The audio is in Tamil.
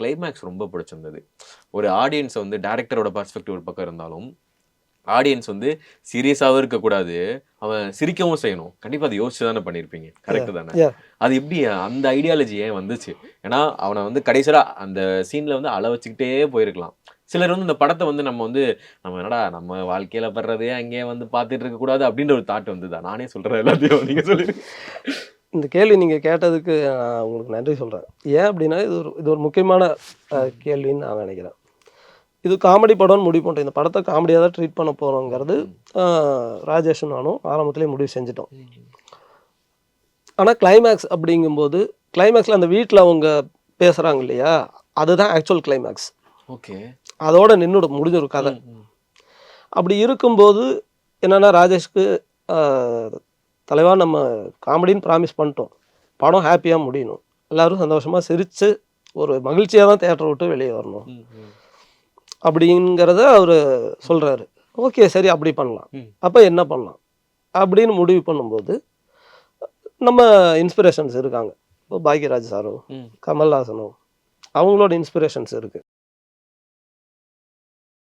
கிளைமேக்ஸ் ரொம்ப பிடிச்சிருந்தது. ஒரு ஆடியன்ஸ வந்து டைரக்டரோட பெர்ஸ்பெக்டிவ் ஒரு பக்கம் இருந்தாலும், ஆடியன்ஸ் வந்து சீரியஸாவும் இருக்கக்கூடாது. அவன் சிரிக்கவும் செய்யணும். கண்டிப்பா அத யோசிச்சு தானே பண்ணியிருப்பீங்க. Yeah, கரெக்ட் தானே? yeah. அது எப்படி அந்த ஐடியாலஜி ஏன் வந்துச்சு? ஏன்னா, அவன வந்து கடைசியா அந்த சீன்ல வந்து அழ வச்சுக்கிட்டே போயிருக்கலாம். சிலர் வந்து இந்த படத்த வந்து நம்ம என்னடா நம்ம வாழ்க்கையில படுறதையே அங்கேயே வந்து பார்த்துட்டு இருக்கக்கூடாது அப்படின்ற ஒரு தாட் வந்துதா? நானே சொல்றேன் எல்லாத்தையும். நீங்க சொல்லிருங்க. இந்த கேள்வி நீங்க கேட்டதுக்கு நான் உங்களுக்கு நன்றி சொல்றேன். ஏன் அப்படின்னா, இது ஒரு முக்கியமான கேள்வின்னு நான் நினைக்கிறேன். இது காமெடி படம்னு முடிவு பண்ணிட்டோம். இந்த படத்த காமெடியா தான் ட்ரீட் பண்ண போறோங்கிறது அ ராஜேஷும் நானும் ஆரம்பத்திலேயே முடிவு செஞ்சுட்டோம். ஆனா கிளைமேக்ஸ் அப்படிங்கும்போது, கிளைமேக்ஸ்ல அந்த வீட்ல அவங்க பேசுறாங்க இல்லையா? அதுதான் ஆக்சுவல் கிளைமேக்ஸ். ஓகே. அதோட நின்னுடும் முடிஞ்சிரும் கதை. அப்படி இருக்கும்போது என்னன்னா, ராஜேஷ்க்கு அ தலைவா நம்ம காமெடின்னு ப்ராமிஸ் பண்ணிட்டோம். படம் ஹேப்பியா முடியணும். எல்லாரும் சந்தோஷமா சிரிச்சு, ஒரு மகிழ்ச்சியா தான் தியேட்டர விட்டு வெளிய வரணும். அப்படிங்கிறத அவரு சொல்றாரு. ஓகே சரி அப்படி பண்ணலாம். அப்ப என்ன பண்ணலாம்? அப்படின்னு முடிவு பண்ணும்போது, நம்ம இன்ஸ்பிரேஷன்ஸ் இருக்காங்க. இப்போ பாக்யராஜ் சாரோ, கமல்ஹாசனோ அவங்களோட இன்ஸ்பிரேஷன்ஸ் இருக்கு.